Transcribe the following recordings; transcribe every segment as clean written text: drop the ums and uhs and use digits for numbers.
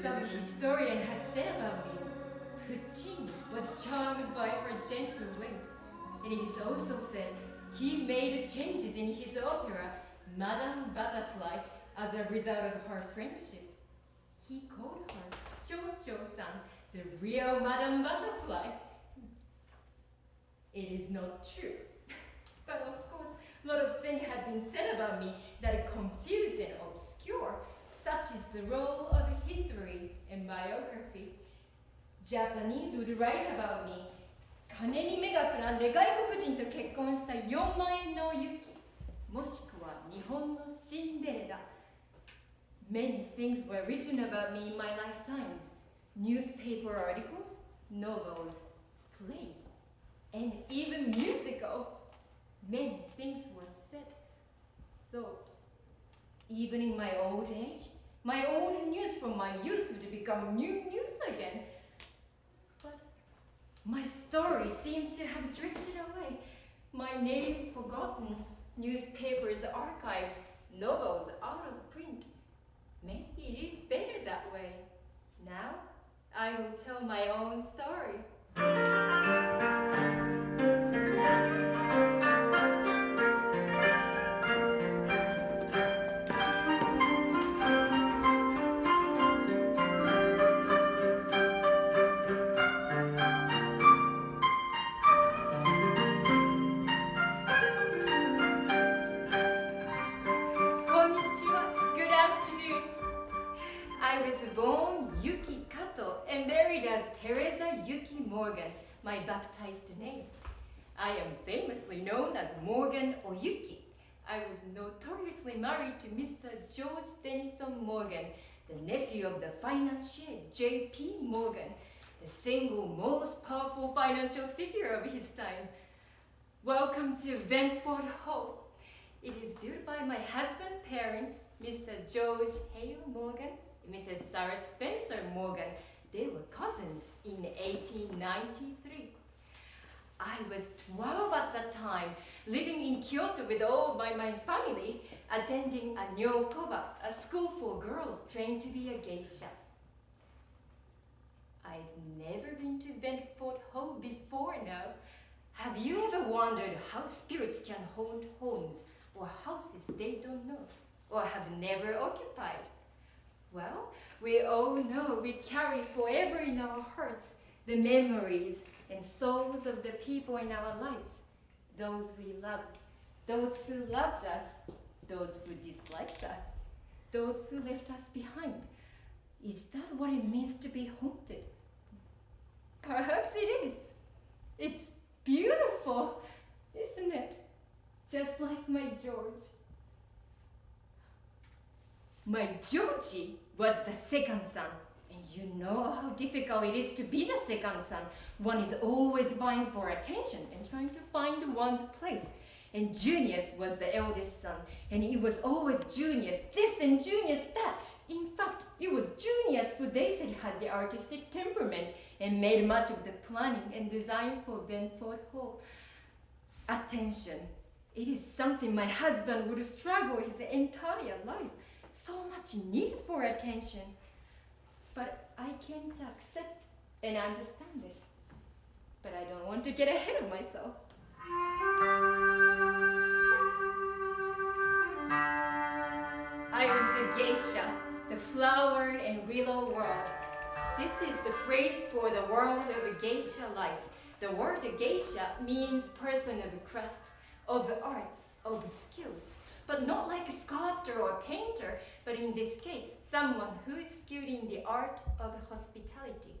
Some historian had said about me, Puccini was charmed by her gentle ways, and it is also said he made changes in his opera, Madame Butterfly, as a result of her friendship. He called her Cho-Cho-san, the real Madame Butterfly. It is not true. But of course, a lot of things have been said about me that are confused and obscure, such is the role of history and biography. Japanese would write about me, 金に目がくらんで外国人と結婚した4万円の雪、もしくは日本のシンデレラ。Many things were written about me in my lifetimes. Newspaper articles, novels, plays, and even musical. Many things were said, thought. Even in my old age, my old news from my youth would become new news again. But my story seems to have drifted away. My name forgotten, newspapers archived, novels out of print. Maybe it is better that way. Now, I will tell my own story. My baptized name. I am famously known as Morgan O-Yuki. I was notoriously married to Mr. George Denison Morgan, the nephew of the financier J.P. Morgan, the single most powerful financial figure of his time. Welcome to Ventfort Hall. It is built by my husband's parents, Mr. George Hale Morgan and Mrs. Sarah Spencer Morgan. They were cousins in 1893. I was 12 at that time, living in Kyoto with all my family, attending a Nyokoba, a school for girls trained to be a geisha. I've never been to Ventfort Hall before now. Have you ever wondered how spirits can haunt homes or houses they don't know or have never occupied? Well, we all know we carry forever in our hearts the memories and souls of the people in our lives, those we loved, those who loved us, those who disliked us, those who left us behind. Is that what it means to be haunted? Perhaps it is. It's beautiful, isn't it? Just like my George. My Georgie was the second son, and you know how difficult it is to be the second son. One is always vying for attention and trying to find one's place. And Junius was the eldest son, and it was always Junius this and Junius that. In fact, it was Junius who they said had the artistic temperament and made much of the planning and design for Ventfort Hall. Attention. It is something my husband would struggle his entire life. So much need for attention. But I came to accept and understand this. But I don't want to get ahead of myself. I was a geisha, the flower and willow world. This is the phrase for the world of geisha life. The word geisha means person of crafts, of arts, of skills. But not like a sculptor or painter, but in this case, someone who is skilled in the art of hospitality.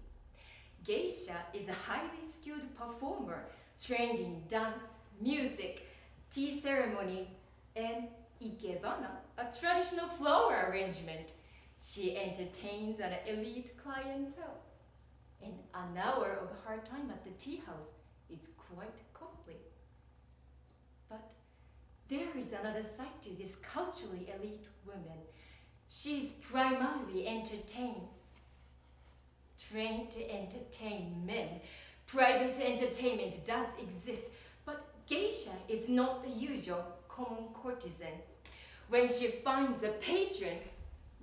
Geisha is a highly skilled performer, trained in dance, music, tea ceremony, and ikebana, a traditional flower arrangement. She entertains an elite clientele. And an hour of her time at the tea house is quite costly. But there is another side to this culturally elite woman. She is primarily trained to entertain men. Private entertainment does exist, but geisha is not the usual common courtesan. When she finds a patron,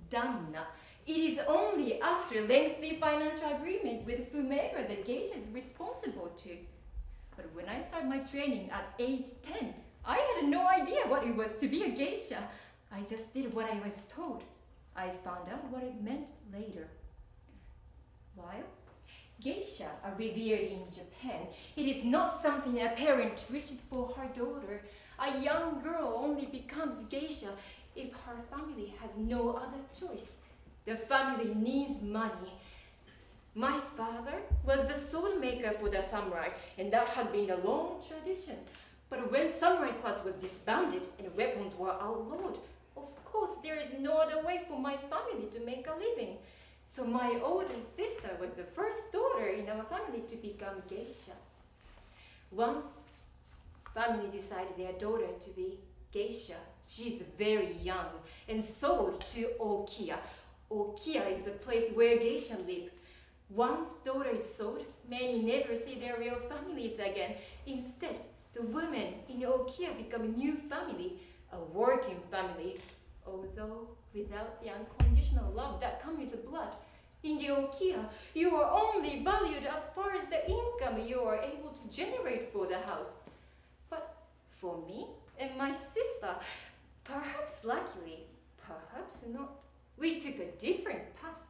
danna, It is only after lengthy financial agreement with whomever the geisha is responsible to. But when I started my training at age 10, I had no idea what it was to be a geisha. I just did what I was told. I found out what it meant later. While geisha are revered in Japan, it is not something a parent wishes for her daughter. A young girl only becomes geisha if her family has no other choice. The family needs money. My father was the sword maker for the samurai, and that had been a long tradition. But when samurai class was disbanded and weapons were outlawed, of course there is no other way for my family to make a living. So my older sister was the first daughter in our family to become geisha. Once family decided their daughter to be geisha, she's very young and sold to Okiya. Okiya is the place where geisha live. Once daughter is sold, many never see their real families again. Instead, the women in Okiya become a new family, a working family, although without the unconditional love that comes with blood. In the Okiya, you are only valued as far as the income you are able to generate for the house. But for me and my sister, perhaps luckily, perhaps not, we took a different path.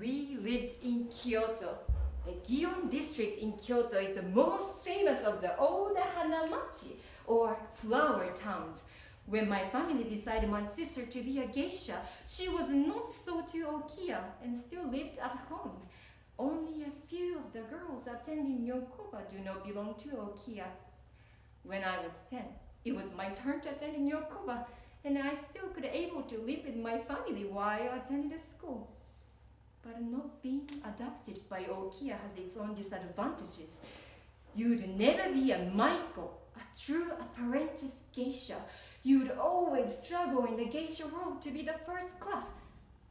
We lived in Kyoto. The Gion district in Kyoto is the most famous of the old Hanamachi, or flower towns. When my family decided my sister to be a geisha, she was not sold to Okiya and still lived at home. Only a few of the girls attending Yokoba do not belong to Okiya. When I was 10, it was my turn to attend Yokoba, and I still could able to live with my family while I attended school. But not being adopted by Okiya has its own disadvantages. You'd never be a maiko, a true apprentice geisha. You'd always struggle in the geisha world to be the first class.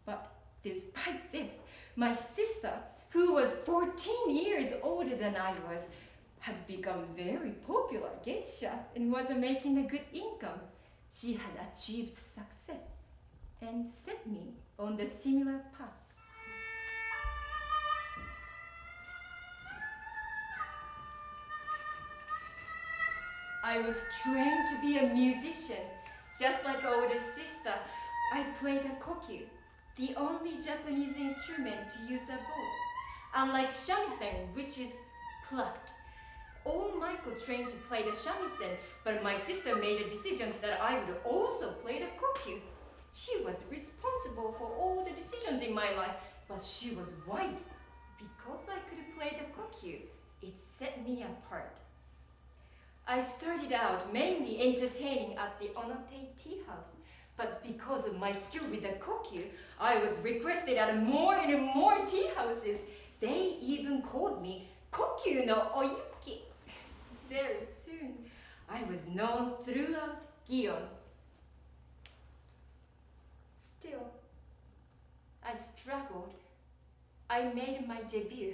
But despite this, my sister, who was 14 years older than I was, had become very popular geisha and was making a good income. She had achieved success and set me on the similar path. I was trained to be a musician. Just like older sister, I played the kokyu, the only Japanese instrument to use a bow. Unlike shamisen, which is plucked. All Michael trained to play the shamisen, but my sister made the decisions that I would also play the kokyu. She was responsible for all the decisions in my life, but she was wise. Because I could play the kokyu, it set me apart. I started out mainly entertaining at the Onote tea house, but because of my skill with the kokyu, I was requested at more and more tea houses. They even called me Kokyu no O-Yuki. Very soon, I was known throughout Gion. Still, I struggled. I made my debut.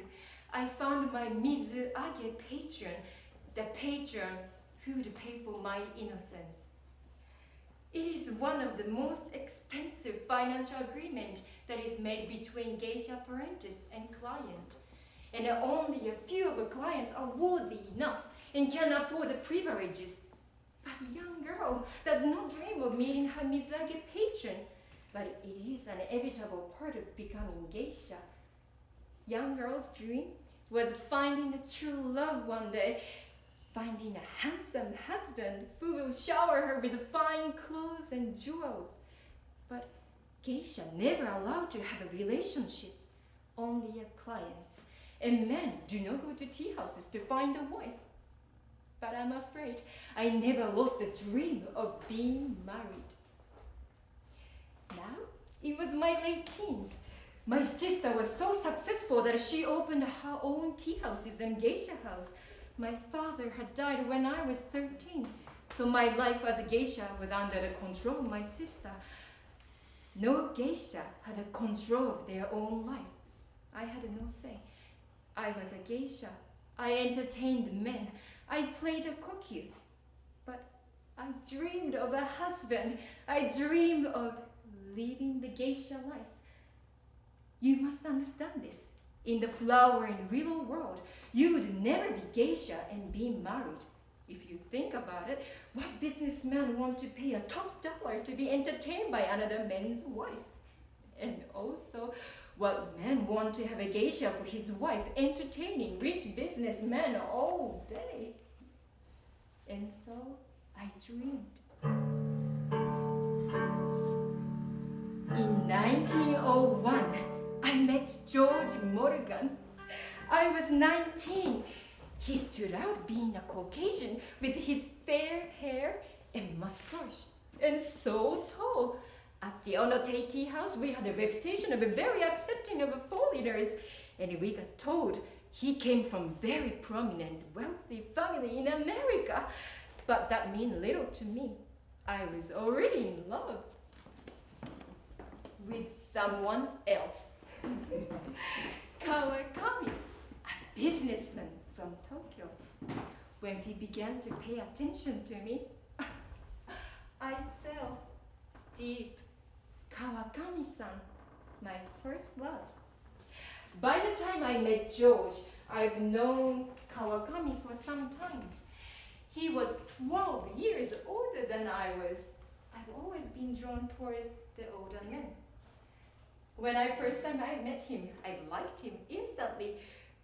I found my Mizuage patron, the patron who would pay for my innocence. It is one of the most expensive financial agreements that is made between geisha apprentice and client. And only a few of the clients are worthy enough and can afford the privileges. But a young girl does not dream of meeting her Mizage patron, but it is an inevitable part of becoming geisha. Young girl's dream was finding the true love one day, finding a handsome husband who will shower her with fine clothes and jewels. But geisha never allowed to have a relationship, only a clients. And men do not go to tea houses to find a wife. But I'm afraid I never lost the dream of being married. Now, it was my late teens. My sister was so successful that she opened her own tea houses and geisha house. My father had died when I was 13, so my life as a geisha was under the control of my sister. No geisha had a control of their own life. I had no say. I was a geisha. I entertained men. I played the kokyu. But I dreamed of a husband. I dreamed of living the geisha life. You must understand this. In the flower and willow world, you would never be geisha and be married. If you think about it, what businessman want to pay a top dollar to be entertained by another man's wife? And also, what man want to have a geisha for his wife, entertaining rich businessmen all day? And so I dreamed. In 1901, I met George Morgan. I was 19. He stood out being a Caucasian with his fair hair and mustache, and so tall. At the Onote Tea House, we had a reputation of a very accepting of foreigners, and we got told he came from very prominent, wealthy family in America. But that meant little to me. I was already in love with someone else. Kawakami, a businessman from Tokyo. When he began to pay attention to me, I fell deep. Kawakami-san, my first love. By the time I met George, I've known Kawakami for some times. He was 12 years older than I was. I've always been drawn towards the older men. When I first time I met him, I liked him instantly,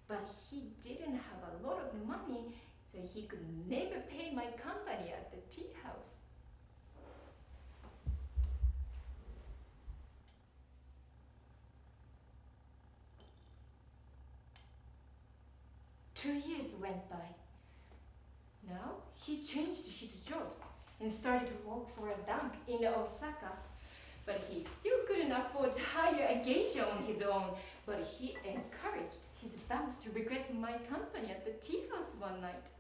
but he didn't have a lot of money, so he could never pay my company at the tea house. Two years went by. Now he changed his jobs and started to work for a bank in Osaka. But he still couldn't afford to hire a geisha on his own. But he encouraged his bank to request my company at the tea house one night.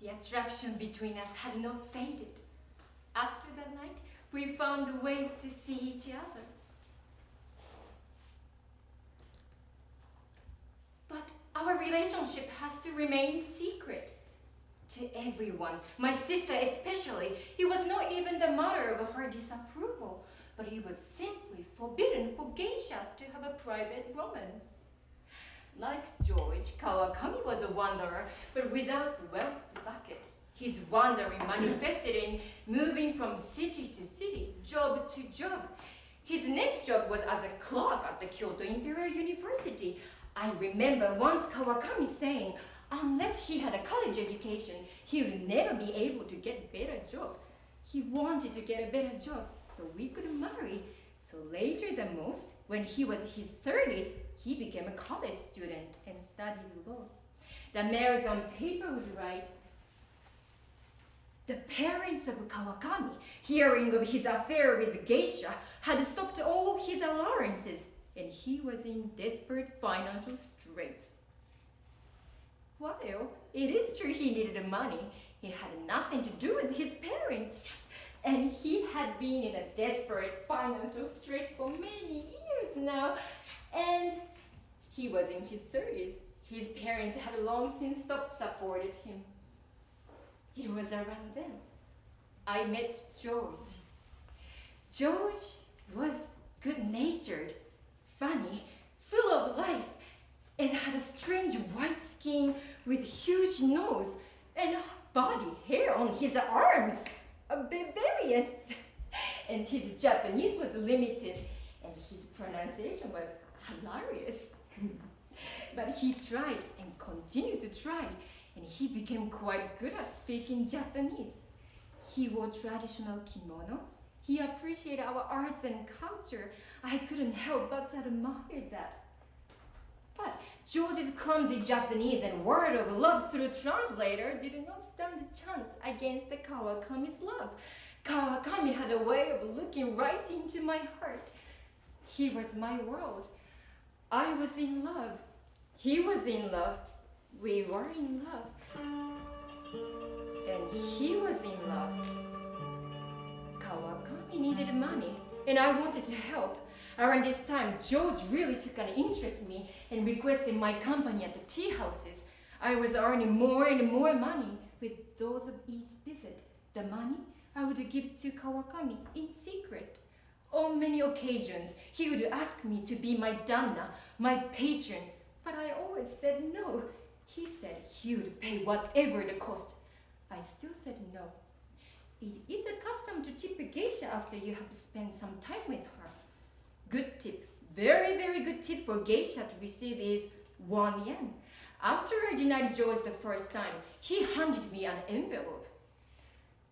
The attraction between us had not faded. After that night, we found ways to see each other. But our relationship has to remain secret. To everyone, my sister especially, it was not even the matter of her disapproval, but it was simply forbidden for geisha to have a private romance. Like George, Kawakami was a wanderer, but without wealth to back it. His wandering manifested in moving from city to city, job to job. His next job was as a clerk at the Kyoto Imperial University. I remember once Kawakami saying, unless he had a college education, he would never be able to get a better job. He wanted to get a better job, so we could marry. So later than most, when he was in his 30s, he became a college student and studied law. The American paper would write, the parents of Kawakami, hearing of his affair with geisha, had stopped all his allowances, and he was in desperate financial straits. While it is true he needed the money, it had nothing to do with his parents. And he had been in a desperate financial straits for many years now, and he was in his 30s. His parents had long since stopped supporting him. It was around then I met George. George was good-natured, funny, full of life, and had a strange white skin with huge nose and body hair on his arms. A barbarian. And his Japanese was limited, and his pronunciation was hilarious. But he tried and continued to try, and he became quite good at speaking Japanese. He wore traditional kimonos. He appreciated our arts and culture. I couldn't help but admire that. But George's clumsy Japanese and word of love through translator did not stand a chance against the Kawakami's love. Kawakami had a way of looking right into my heart. He was my world. I was in love. He was in love. We were in love. And he was in love. Kawakami needed money, and I wanted to help. Around this time, George really took an interest in me and requested my company at the tea houses. I was earning more and more money with those of each visit. The money I would give to Kawakami in secret. On many occasions, he would ask me to be my danna, my patron, but I always said no. He said he would pay whatever the cost. I still said no. It is a custom to tip a geisha after you have spent some time with her. Good tip, very, very good tip for geisha to receive is 1 yen. After I denied George the first time, he handed me an envelope.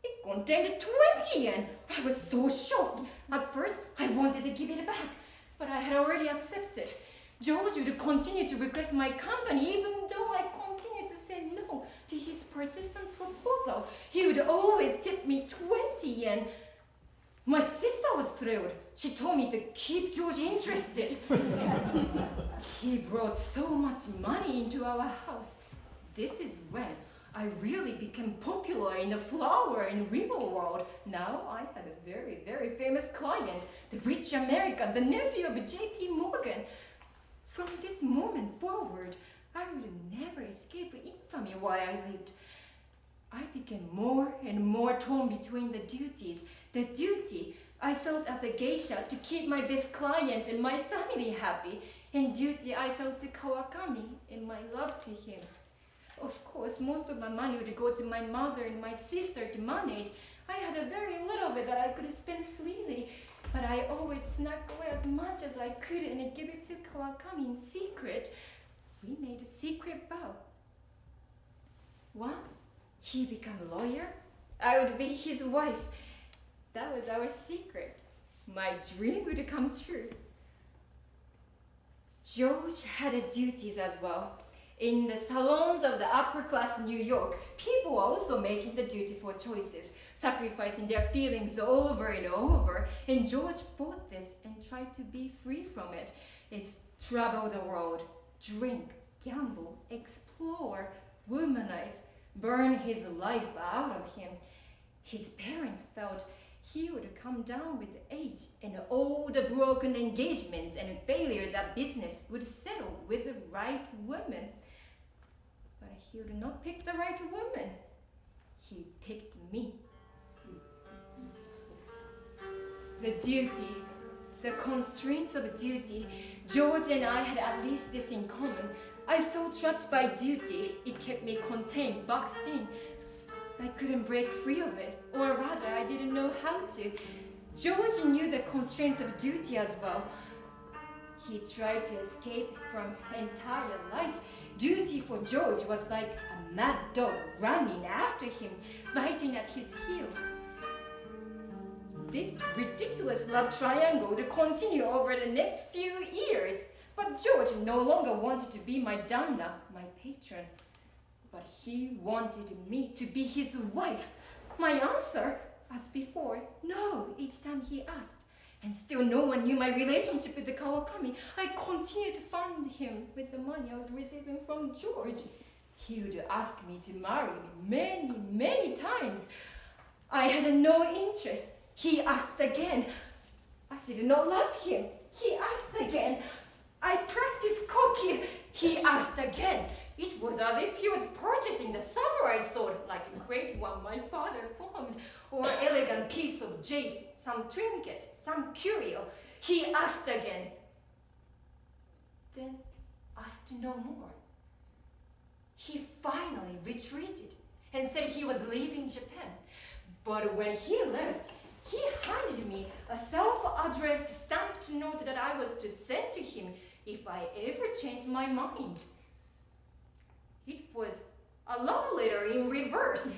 It contained 20 yen. I was so shocked. At first, I wanted to give it back, but I had already accepted. George would continue to request my company even though I continued to say no to his persistent proposal. He would always tip me 20 yen. My sister was thrilled. She told me to keep George interested. He brought so much money into our house. This is when I really became popular in the flower and river world. Now I had a very, very famous client, the rich American, the nephew of J.P. Morgan. From this moment forward, I would never escape infamy while I lived. I became more and more torn between the duties. The duty I felt as a geisha to keep my best client and my family happy, and duty I felt to Kawakami and my love to him. Of course, most of my money would go to my mother and my sister to manage. I had a very little bit that I could spend freely, but I always snuck away as much as I could and give it to Kawakami in secret. We made a secret vow. Once he became a lawyer, I would be his wife. That was our secret. My dream would come true. George had duties as well. In the salons of the upper class New York, people were also making the dutiful choices, sacrificing their feelings over and over. And George fought this and tried to be free from it. It's travel the world, drink, gamble, explore, womanize, burn his life out of him. His parents felt he would come down with age, and all the broken engagements and failures at business would settle with the right woman. But he would not pick the right woman. He picked me. The duty, the constraints of duty. George and I had at least this in common. I felt trapped by duty. It kept me contained, boxed in. I couldn't break free of it, or rather, I didn't know how to. George knew the constraints of duty as well. He tried to escape from entire life. Duty for George was like a mad dog running after him, biting at his heels. This ridiculous love triangle would continue over the next few years, but George no longer wanted to be my danna, my patron. But he wanted me to be his wife. My answer, as before, no, each time he asked. And still no one knew my relationship with the Kawakami. I continued to fund him with the money I was receiving from George. He would ask me to marry me many times. I had no interest. He asked again. I did not love him. He asked again. I practiced koki. He asked again. It was as if he was purchasing the samurai sword, like a great one my father formed, or elegant piece of jade, some trinket, some curio. He asked again, then asked no more. He finally retreated and said he was leaving Japan. But when he left, he handed me a self-addressed stamped note that I was to send to him if I ever changed my mind. It was a love letter in reverse.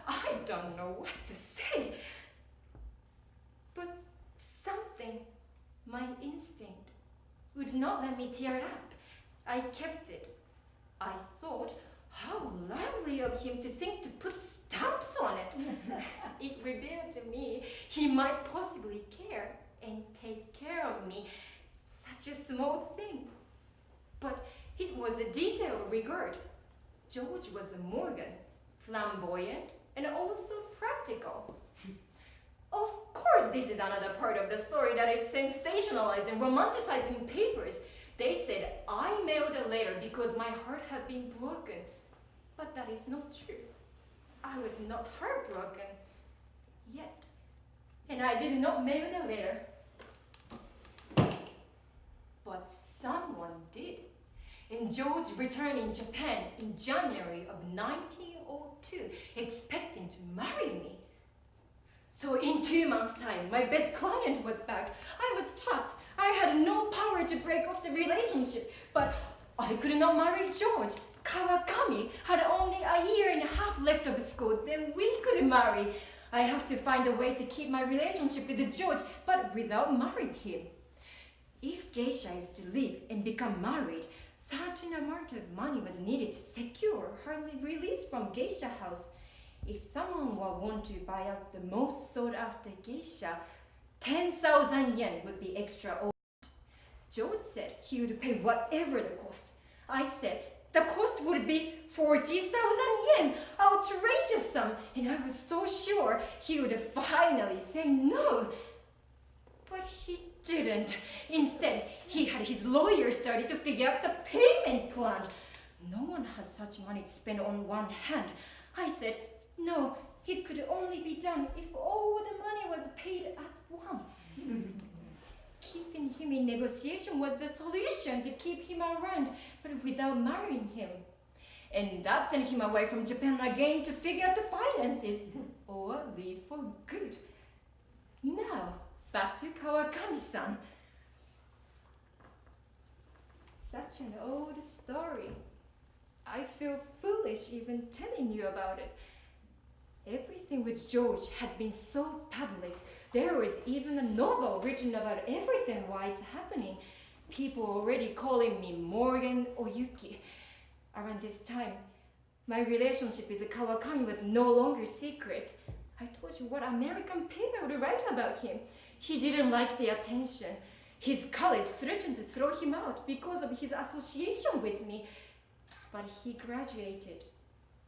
I don't know what to say. But something, my instinct, would not let me tear it up. I kept it. I thought, how lovely of him to think to put stamps on it. It revealed to me he might possibly care and take care of me. Such a small thing. But it was a detail regard. George was a Morgan, flamboyant and also practical. Of course, this is another part of the story that is sensationalized and romanticized in papers. They said I mailed a letter because my heart had been broken. But that is not true. I was not heartbroken yet. And I did not mail the letter. But someone did. And George returned in Japan in January of 1902, expecting to marry me. So in 2 months' time, my best client was back. I was trapped. I had no power to break off the relationship, but I could not marry George. Kawakami had only a year and a half left of school, then we could marry. I have to find a way to keep my relationship with George, but without marrying him. If Geisha is to live and become married, certain amount of money was needed to secure her release from Geisha house. If someone would want to buy out the most sought after Geisha, 10,000 yen would be extra. George said he would pay whatever the cost. I said the cost would be 40,000 yen, outrageous sum, and I was so sure he would finally say no. But he didn't. Instead, he had his lawyer started to figure out the payment plan. No one had such money to spend on one hand. I said, no, it could only be done if all the money was paid at once. Keeping him in negotiation was the solution to keep him around, but without marrying him. And that sent him away from Japan again to figure out the finances, or leave for good. Now, back to Kawakami-san. Such an old story. I feel foolish even telling you about it. Everything with George had been so public. There was even a novel written about everything why it's happening. People already calling me Morgan O-Yuki. Around this time, my relationship with Kawakami was no longer secret. I told you what American paper would write about him. He didn't like the attention. His colleagues threatened to throw him out because of his association with me. But he graduated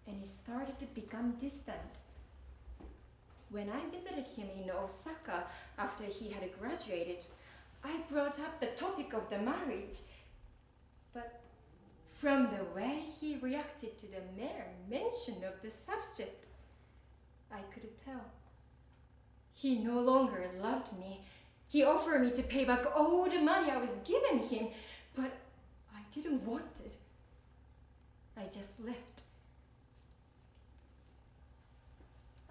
and he started to become distant. When I visited him in Osaka after he had graduated, I brought up the topic of the marriage. But from the way he reacted to the mere mention of the subject, I could tell. He no longer loved me. He offered me to pay back all the money I was giving him, but I didn't want it. I just left.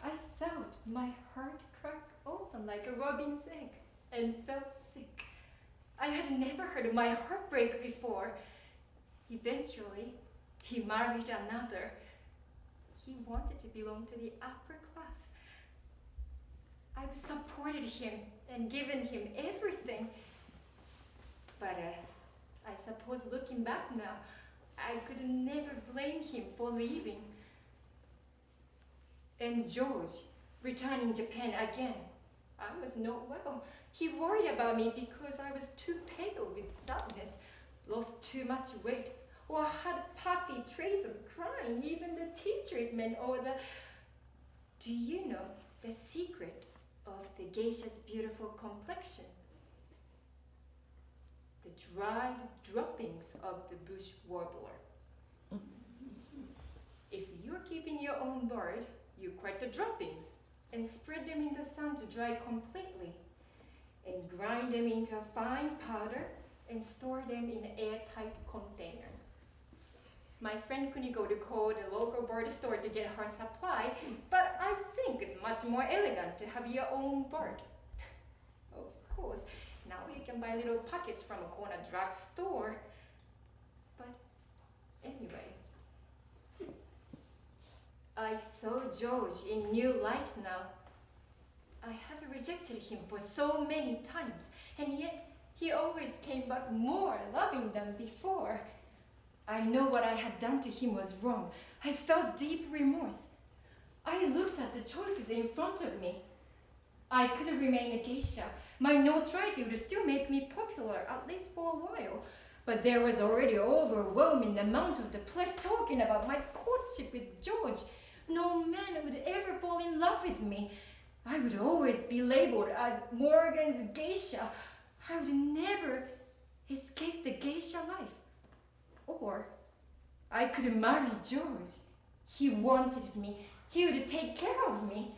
I felt my heart crack open like a robin's egg and felt sick. I had never heard my heart break before. Eventually, he married another. He wanted to belong to the upper class. I've supported him and given him everything. But I suppose looking back now, I could never blame him for leaving. And George, returning Japan again, I was not well. He worried about me because I was too pale with sadness, lost too much weight, or had puffy traits of crying, even the tea treatment or the... Do you know the secret of the geisha's beautiful complexion? The dried droppings of the bush warbler. If you're keeping your own bird, you crack the droppings and spread them in the sun to dry completely, and grind them into a fine powder and store them in an airtight container. My friend Kuniko called the local bird store to get her supply, but I think it's much more elegant to have your own bird. Of course, now you can buy little packets from a corner drugstore. But anyway, I saw George in new light now. I have rejected him for so many times, and yet he always came back more loving than before. I know what I had done to him was wrong. I felt deep remorse. I looked at the choices in front of me. I could remain a geisha. My notoriety would still make me popular, at least for a while. But there was already overwhelming amount of the press talking about my courtship with George. No man would ever fall in love with me. I would always be labeled as Morgan's geisha. I would never escape the geisha life. Or I could marry George. He wanted me. He would take care of me.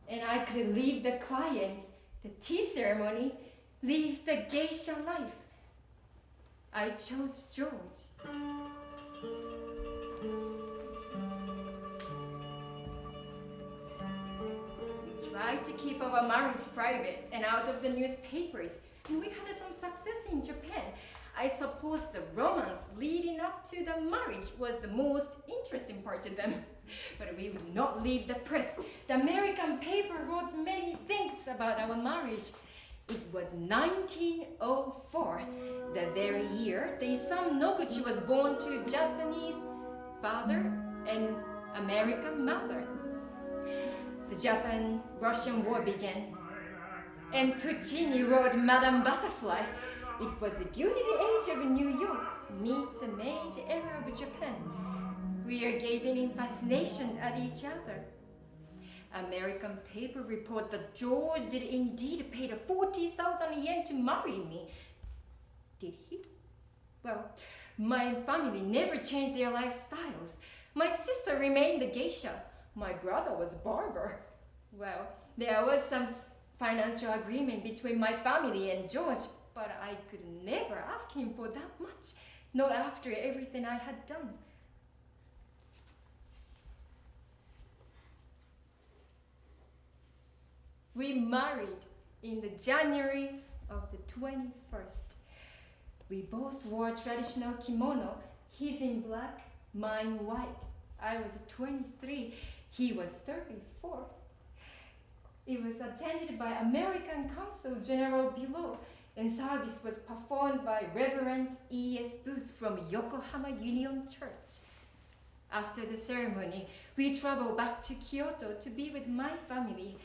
And I could leave the clients, the tea ceremony, leave the geisha life. I chose George. We tried to keep our marriage private and out of the newspapers, and we had some success in Japan. I suppose the romance leading up to the marriage was the most interesting part to them. But we would not leave the press. The American paper wrote many things about our marriage. It was 1904, the very year the Isamu Noguchi was born to a Japanese father and American mother. The Japan-Russian War began, and Puccini wrote Madame Butterfly. It was the Gilded Age of New York meets the Meiji era of Japan. We are gazing in fascination at each other. American paper report that George did indeed pay the 40,000 yen to marry me. Did he? Well, my family never changed their lifestyles. My sister remained a geisha. My brother was barber. Well, there was some financial agreement between my family and George, but I could never ask him for that much, not after everything I had done. We married in the January of the 21st. We both wore traditional kimono. He's in black, mine white. I was 23, he was 34. It was attended by American Consul General below, and service was performed by Reverend E.S. Booth from Yokohama Union Church. After the ceremony, we traveled back to Kyoto to be with my family.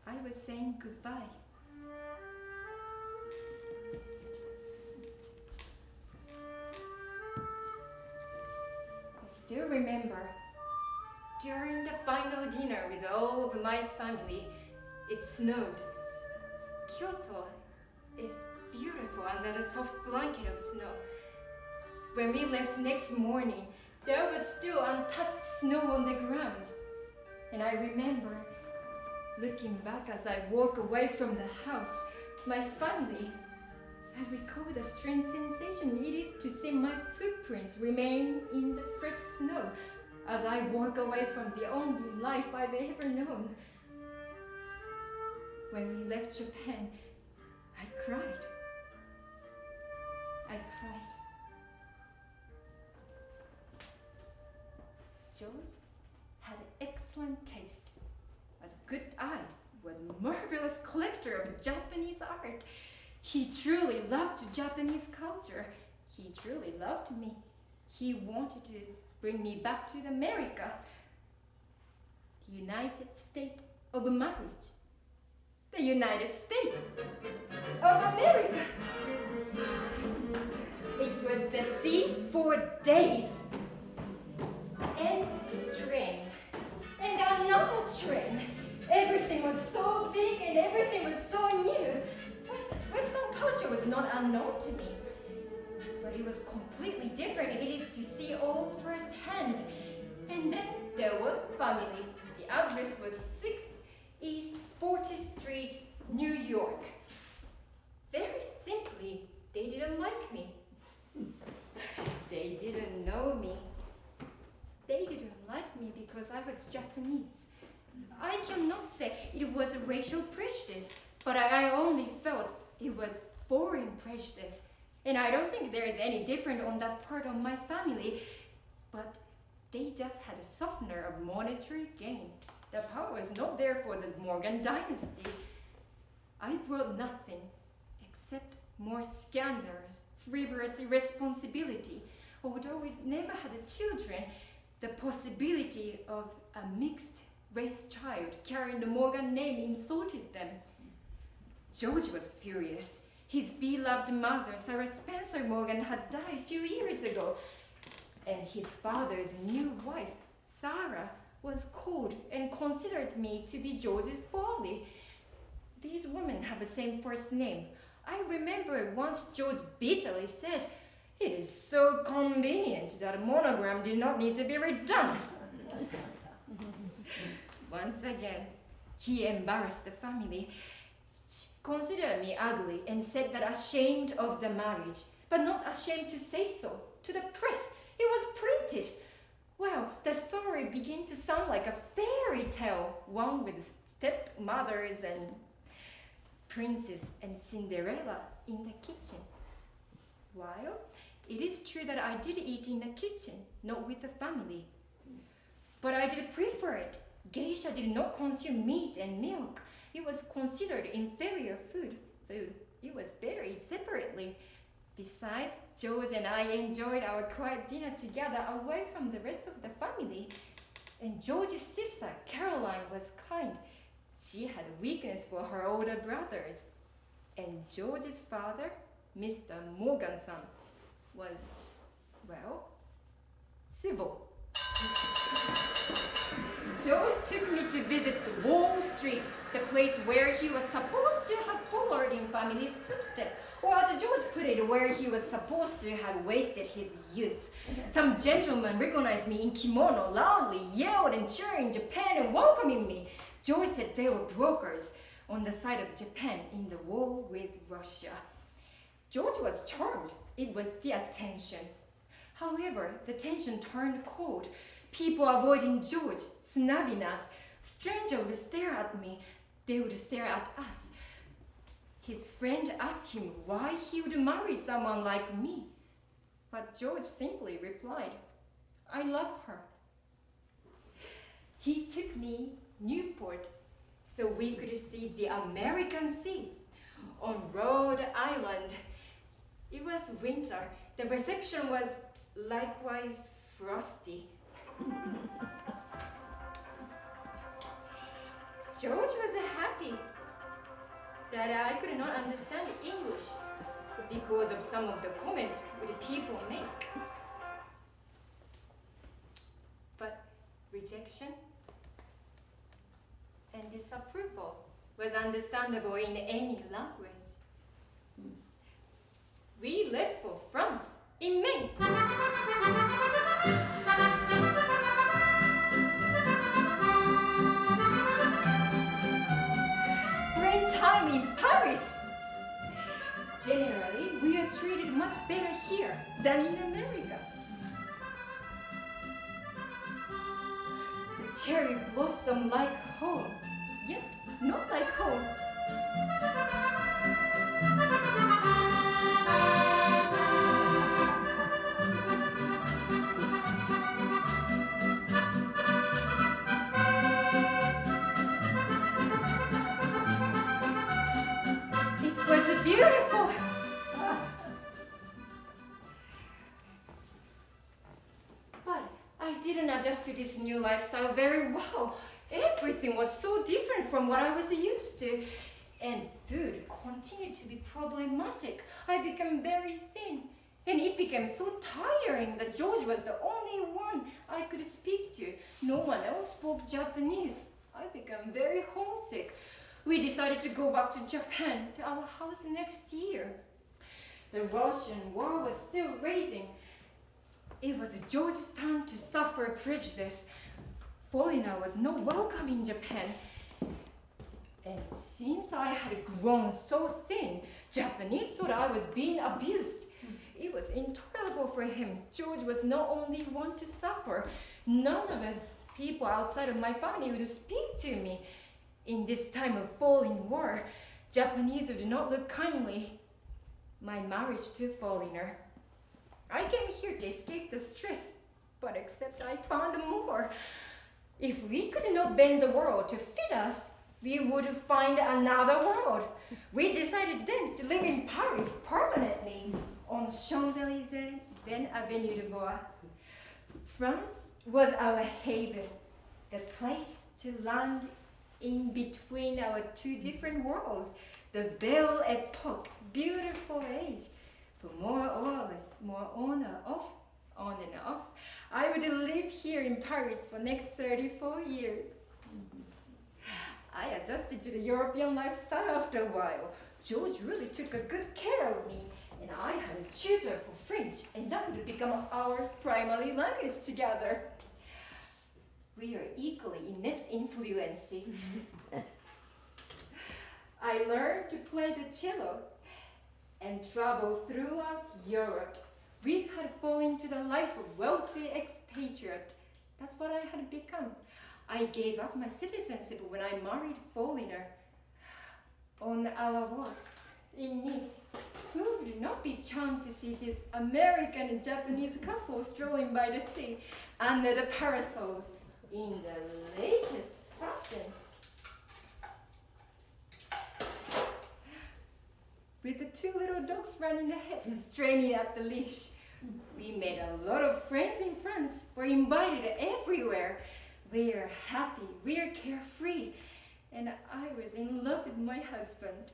I was saying goodbye. I still remember, during the final dinner with all of my family, it snowed. Kyoto is beautiful under the soft blanket of snow. When we left next morning, there was still untouched snow on the ground. And I remember looking back as I walk away from the house, my family, I recall the strange sensation it is to see my footprints remain in the fresh snow as I walk away from the only life I've ever known. When we left Japan, I cried. I cried. George had excellent taste, was good-eyed, was a marvelous collector of Japanese art. He truly loved Japanese culture. He truly loved me. He wanted to bring me back to America, the United States of marriage, the United States of America. It was the sea for days, and train, and another train. Everything was so big and everything was so new. Western culture was not unknown to me, but it was completely different. It is to see all firsthand. And then there was the family. The address was 6 East 40th Street, New York. Very simply, they didn't like me. They didn't know me. They didn't like me because I was Japanese. I cannot say it was a racial prejudice, but I only felt it was foreign prejudice. And I don't think there is any different on that part of my family, but they just had a softener of monetary gain. The power was not there for the Morgan dynasty. I brought nothing except more scandalous, frivolous irresponsibility. Although we never had children, the possibility of a mixed race child carrying the Morgan name insulted them. George was furious. His beloved mother, Sarah Spencer Morgan, had died a few years ago, and his father's new wife, Sarah, was called and considered me to be George's folly. These women have the same first name. I remember once George bitterly said, "It is so convenient that a monogram did not need to be redone." Once again, he embarrassed the family. She considered me ugly and said that ashamed of the marriage, but not ashamed to say so. To the press, it was printed. Wow, the story began to sound like a fairy tale, one with stepmothers and Princess and Cinderella in the kitchen. While it is true that I did eat in the kitchen, not with the family, but I did prefer it. Geisha did not consume meat and milk. It was considered inferior food, so it was better eat separately. Besides, George and I enjoyed our quiet dinner together away from the rest of the family. And George's sister, Caroline, was kind. She had a weakness for her older brothers. And George's father, Mr. Morganson, was, well, civil. George took me to visit Wall Street, the place where he was supposed to have followed in family's footsteps, or as George put it, where he was supposed to have wasted his youth. Some gentlemen recognized me in kimono, loudly yelled and cheered in Japan and welcoming me. George said they were brokers on the side of Japan in the war with Russia. George was charmed. It was the attention. However, the tension turned cold. People avoiding George, snubbing us. Strangers would stare at me. They would stare at us. His friend asked him why he would marry someone like me. But George simply replied, "I love her." He took me Newport so we could see the American Sea. On Rhode Island, it was winter. The reception was likewise frosty. George was happy that I could not understand English because of some of the comments the people make. But rejection and disapproval was understandable in any language. We left for France in May. Springtime in Paris. Generally, we are treated much better here than in America. The cherry blossom like home, yet not like home. It was beautiful. But I didn't adjust to this new lifestyle very well. Everything was so different from what I was used to. And food continued to be problematic. I became very thin. And it became so tiring that George was the only one I could speak to. No one else spoke Japanese. I became very homesick. We decided to go back to Japan, to our house next year. The Russian war was still raging. It was George's turn to suffer prejudice. Foreigner was not welcome in Japan. And since I had grown so thin, Japanese thought I was being abused. It was intolerable for him. George was not only one to suffer. None of the people outside of my family would speak to me. In this time of falling war, Japanese would not look kindly. My marriage to a foreigner. I came here to escape the stress, but except I found more. If we could not bend the world to fit us, we would find another world. We decided then to live in Paris permanently, on Champs-Élysées, then Avenue de Bois. France was our haven, the place to land in between our two different worlds, the Belle Epoque, beautiful age. For more or less, more on and off, I would live here in Paris for next 34 years. I adjusted to the European lifestyle after a while. George really took a good care of me, and I had a tutor for French, and that would become our primary language together. We are equally inept in fluency. I learned to play the cello and traveled throughout Europe. We had fallen into the life of wealthy expatriate. That's what I had become. I gave up my citizenship when I married a foreigner. On our walks in Nice, who would not be charmed to see this American and Japanese couple strolling by the sea under the parasols in the latest fashion? With the two little dogs running ahead, straining at the leash. We made a lot of friends in France. We're invited everywhere. We are happy, we are carefree. And I was in love with my husband.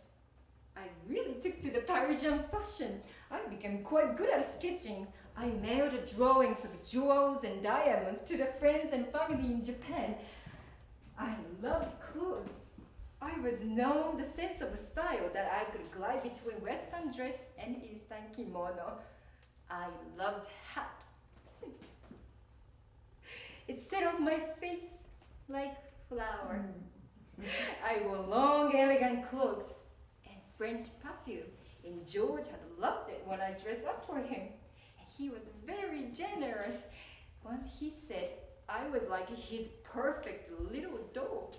I really took to the Parisian fashion. I became quite good at sketching. I mailed drawings of jewels and diamonds to the friends and family in Japan. I loved clothes. I was known the sense of style that I could glide between Western dress and Eastern kimono. I loved hat. It set off my face like flower. I wore long, elegant clothes and French perfume, and George had loved it when I dressed up for him. And he was very generous. Once he said I was like his perfect little doll.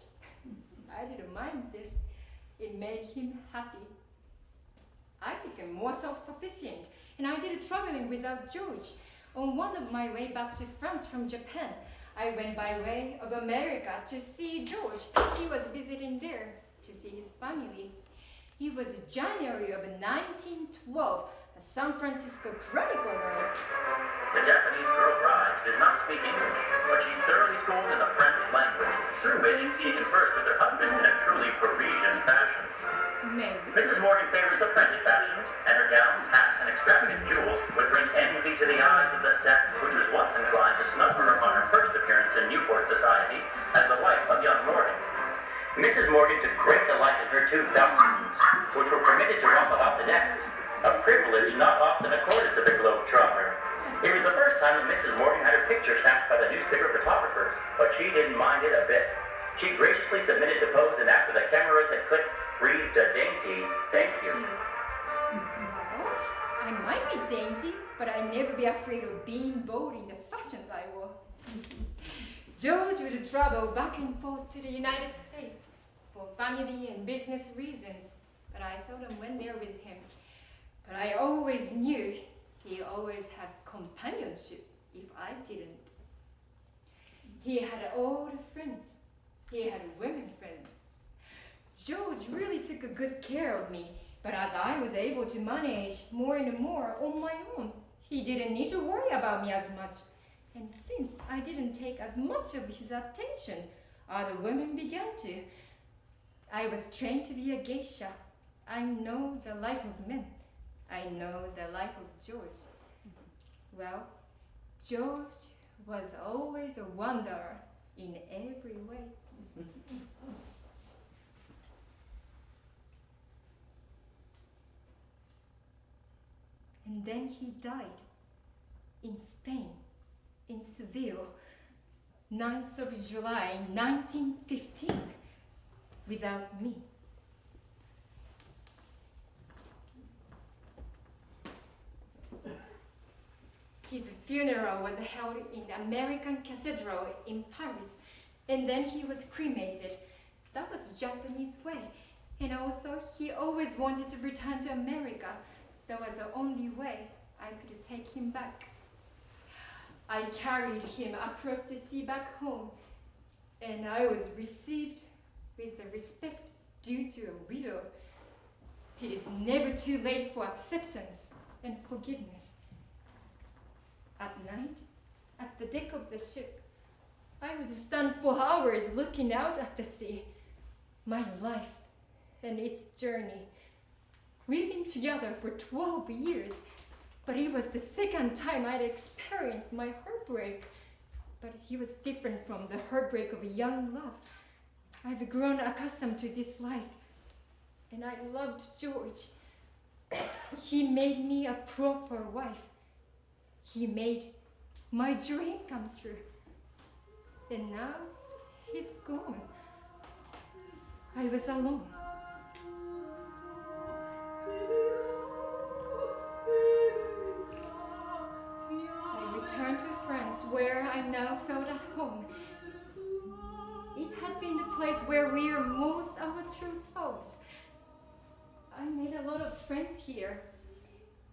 I didn't mind this. It made him happy. I became more self-sufficient, and I did traveling without George. On one of my way back to France from Japan, I went by way of America to see George. He was visiting there to see his family. It was January of 1912, a San Francisco Chronicle wrote, "The Japanese girl bride does not speak English, but she's thoroughly schooled in the French language, through which she conversed with her husband in a truly Parisian fashion. Mrs. Morgan favors the French fashions, and her gowns, hats, and extravagant jewels would bring envy to the eyes of the set, which was once inclined to snub her on her first appearance in Newport society as the wife of young Morgan. Mrs. Morgan took great delight in her two dachshunds, which were permitted to romp about the decks, a privilege not often accorded to the globe-trotter. It was the first time that Mrs. Morgan had her picture snapped by the newspaper photographers, but she didn't mind it a bit. She graciously submitted to pose, and after the cameras had clicked, breathed a dainty thank you. Well, I might be dainty, but I'd never be afraid of being bold in the fashions I wore. George would travel back and forth to the United States for family and business reasons, but I seldom went there with him. But I always knew he always had companionship if I didn't. He had old friends. He had women friends. George really took a good care of me, but as I was able to manage more and more on my own, he didn't need to worry about me as much. And since I didn't take as much of his attention, other women began to. I was trained to be a geisha. I know the life of men. I know the life of George. Well, George was always a wanderer in every way. And then he died in Spain, in Seville, 9th of July, 1915, without me. His funeral was held in the American Cathedral in Paris, and then he was cremated. That was the Japanese way. And also, he always wanted to return to America. That was the only way I could take him back. I carried him across the sea back home, and I was received with the respect due to a widow. It is never too late for acceptance and forgiveness. At night, at the deck of the ship, I would stand for hours looking out at the sea. My life and its journey. We've been together for 12 years, but it was the second time I'd experienced my heartbreak. But he was different from the heartbreak of a young love. I've grown accustomed to this life, and I loved George. He made me a proper wife. He made my dream come true. And now he's gone. I was alone. I returned to France, where I now felt at home. It had been the place where we are most our true selves. I made a lot of friends here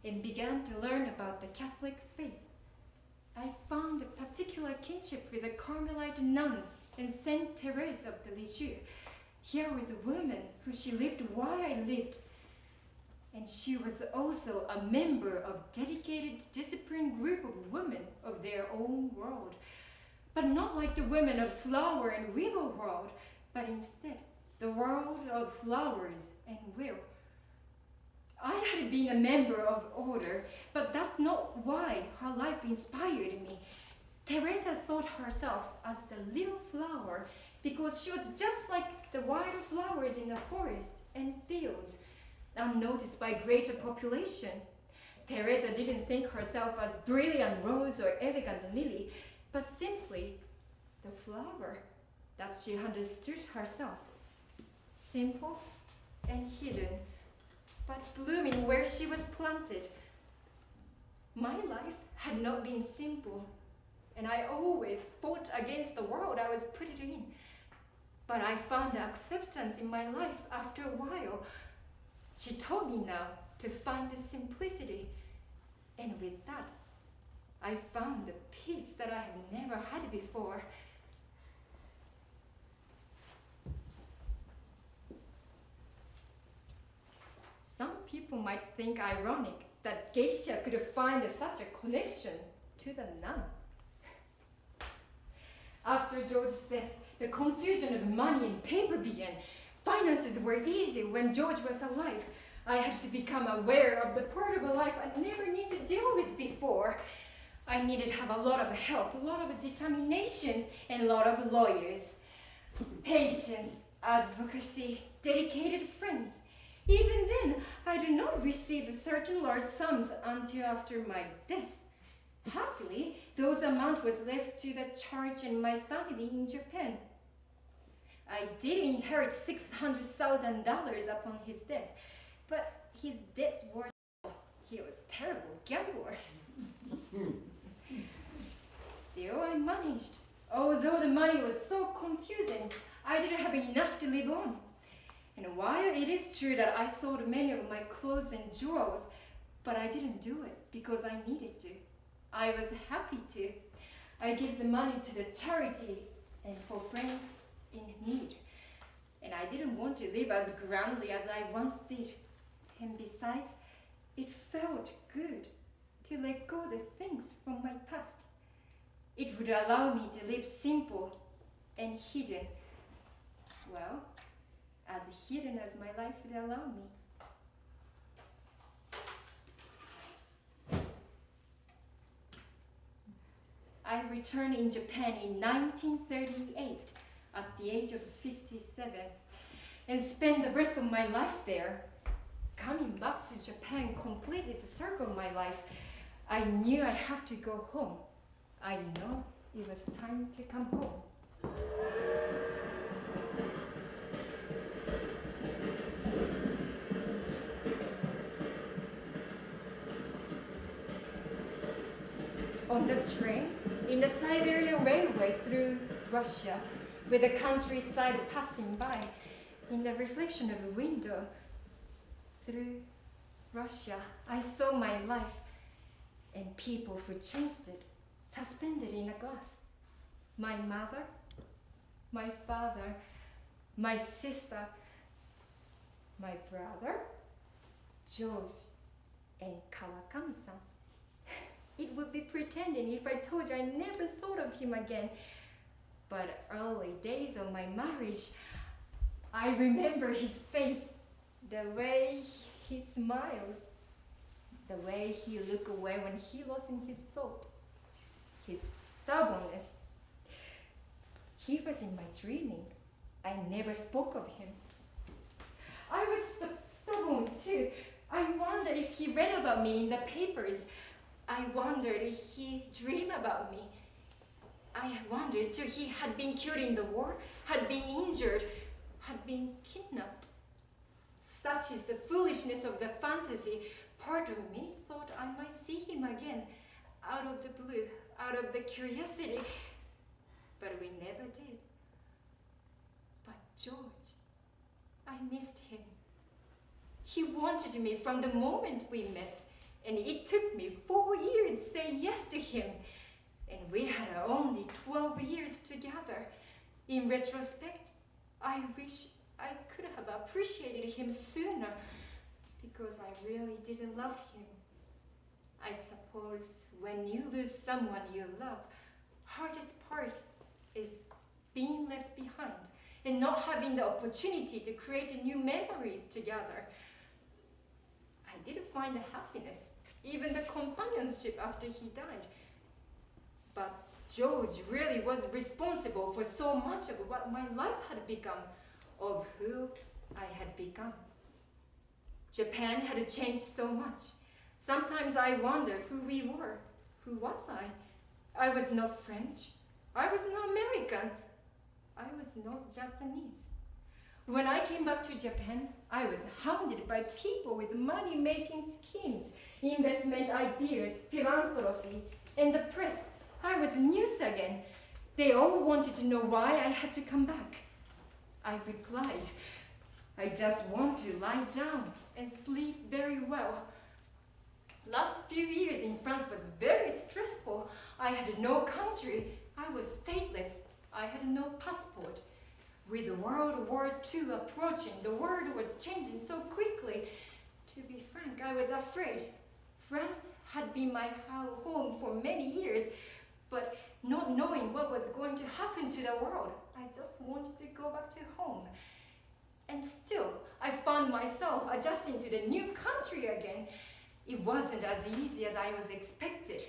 and began to learn about the Catholic faith. I found a particular kinship with the Carmelite nuns and Saint Therese of the Lisieux. Here was a woman who she lived while I lived, and she was also a member of dedicated, disciplined group of women of their own world, but not like the women of flower and willow world, but instead the world of flowers and will. I had been a member of order, but that's not why her life inspired me. Teresa thought herself as the little flower because she was just like the wild flowers in the forests and fields, unnoticed by greater population. Teresa didn't think herself as brilliant rose or elegant lily, but simply the flower that she understood herself. Simple and hidden, but blooming where she was planted. My life had not been simple, and I always fought against the world I was put in. But I found acceptance in my life after a while. She told me now to find the simplicity, and with that, I found a peace that I have never had before. Some people might think ironic that Geisha could find such a connection to the nun. After George's death, the confusion of money and paper began. Finances were easy when George was alive. I had to become aware of the part of a life I never needed to deal with before. I needed to have a lot of help, a lot of determination, and a lot of lawyers. Patience, advocacy, dedicated friends. Even then, I did not receive certain large sums until after my death. Happily, those amount was left to the church and my family in Japan. I did inherit $600,000 upon his death, but his debts were he was a terrible gambler. Still, I managed. Although the money was so confusing, I didn't have enough to live on. And while it is true that I sold many of my clothes and jewels, but I didn't do it because I needed to. I was happy to. I gave the money to the charity and for friends in need. And I didn't want to live as grandly as I once did. And besides, it felt good to let go the things from my past. It would allow me to live simple and hidden. Well, as hidden as my life would allow me. I returned in Japan in 1938 at the age of 57 and spent the rest of my life there. Coming back to Japan completed the circle of my life. I knew I have to go home. I know it was time to come home. On the train, in the Siberian Railway through Russia, with the countryside passing by, in the reflection of a window through Russia, I saw my life and people who changed it, suspended in a glass. My mother, my father, my sister, my brother, George, and Kawakami-san. It would be pretending if I told you I never thought of him again. But early days of my marriage, I remember his face, the way he smiles, the way he looked away when he lost in his thought, his stubbornness. He was in my dreaming. I never spoke of him. I was stubborn too. I wondered if he read about me in the papers. I wondered if he dreamed about me. I wondered too, he had been killed in the war, had been injured, had been kidnapped. Such is the foolishness of the fantasy. Part of me thought I might see him again, out of the blue, out of the curiosity, but we never did. But George, I missed him. He wanted me from the moment we met, and it took me 4 years to say yes to him. And we had only 12 years together. In retrospect, I wish I could have appreciated him sooner, because I really didn't love him. I suppose when you lose someone you love, hardest part is being left behind and not having the opportunity to create new memories together. I didn't find the happiness, even the companionship after he died. But George really was responsible for so much of what my life had become, of who I had become. Japan had changed so much. Sometimes I wonder who we were. Who was I? I was not French. I was not American. I was not Japanese. When I came back to Japan, I was hounded by people with money-making schemes, investment ideas, philanthropy, and the press. I was news again. They all wanted to know why I had to come back. I replied, I just want to lie down and sleep very well. Last few years in France was very stressful. I had no country. I was stateless. I had no passport. With World War II approaching, the world was changing so quickly. To be frank, I was afraid. France had been my home for many years, but not knowing what was going to happen to the world, I just wanted to go back to home. And still, I found myself adjusting to the new country again. It wasn't as easy as I was expected.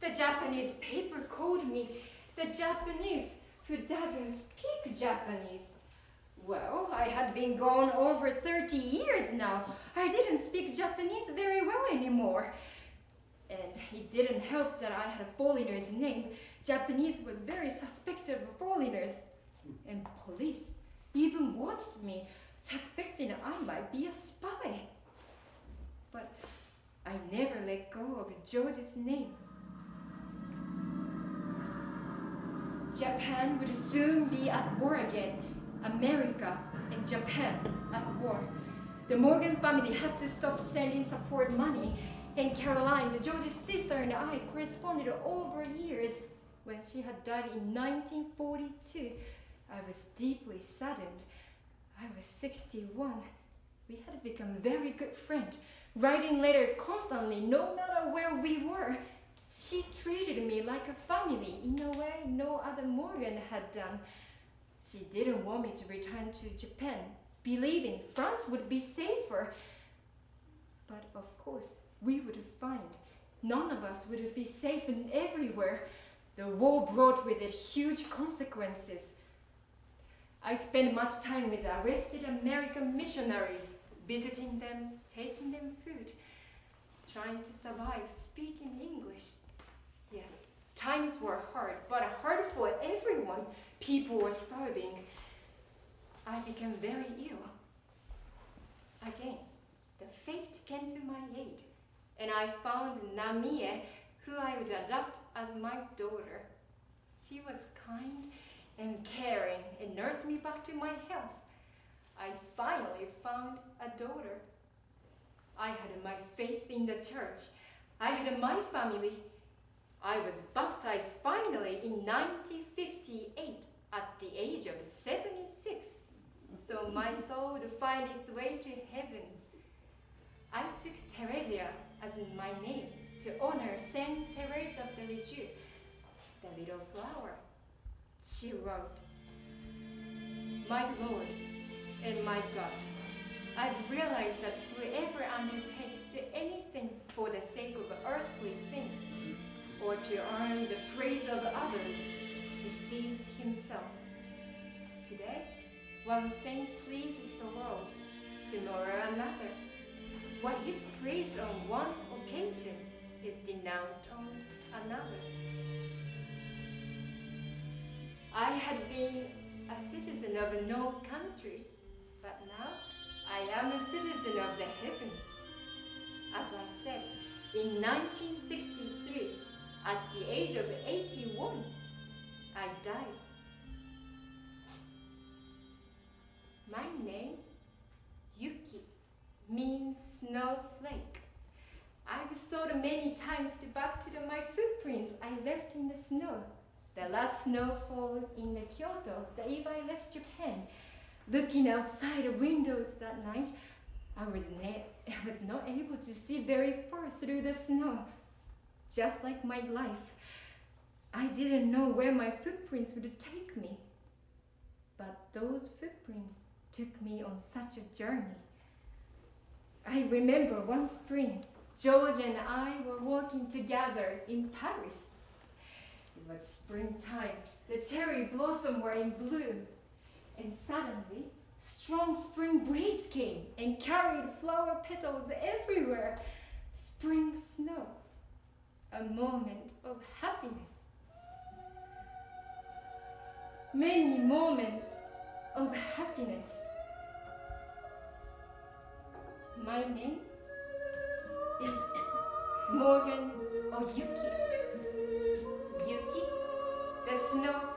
The Japanese paper called me the Japanese who doesn't speak Japanese. Well, I had been gone over 30 years now. I didn't speak Japanese very well anymore. And it didn't help that I had a foreigner's name. Japanese was very suspected of foreigners. And police even watched me, suspecting I might be a spy. But I never let go of George's name. Japan would soon be at war again. America and Japan at war. The Morgan family had to stop sending support money, and Caroline, George's sister, and I corresponded over years. When she had died in 1942, I was deeply saddened. I was 61. We had become very good friends, writing letters constantly, no matter where we were. She treated me like a family in a way no other Morgan had done. She didn't want me to return to Japan, believing France would be safer. But of course, we would find none of us would be safe in everywhere. The war brought with it huge consequences. I spent much time with arrested American missionaries, visiting them, taking them food, trying to survive, speaking English. Yes, times were hard, but hard for everyone. People were starving. I became very ill. Again, the fate came to my aid, and I found Namie, who I would adopt as my daughter. She was kind and caring and nursed me back to my health. I finally found a daughter. I had my faith in the church. I had my family. I was baptized finally in 1958 at the age of 76, so my soul would find its way to heaven. I took Theresia as my name to honor Saint Therese of the Lisieux, the little flower. She wrote, "My Lord and my God, I've realized that whoever undertakes to anything for the sake of earthly things, or to earn the praise of others, deceives himself. Today, one thing pleases the world, tomorrow another. What is praised on one occasion is denounced on another." I had been a citizen of no country, but now I am a citizen of the heavens. As I said, in 1963, at the age of 81, I died. My name, Yuki, means snowflake. I've thought many times back to my footprints I left in the snow. The last snowfall in Kyoto, the eve I left Japan. Looking outside the windows that night, I was not able to see very far through the snow. Just like my life, I didn't know where my footprints would take me. But those footprints took me on such a journey. I remember one spring, George and I were walking together in Paris. It was springtime. The cherry blossoms were in bloom. And suddenly, strong spring breeze came and carried flower petals everywhere. Spring snow. A moment of happiness. Many moments of happiness. My name is Morgan O-Yuki. Yuki, the snow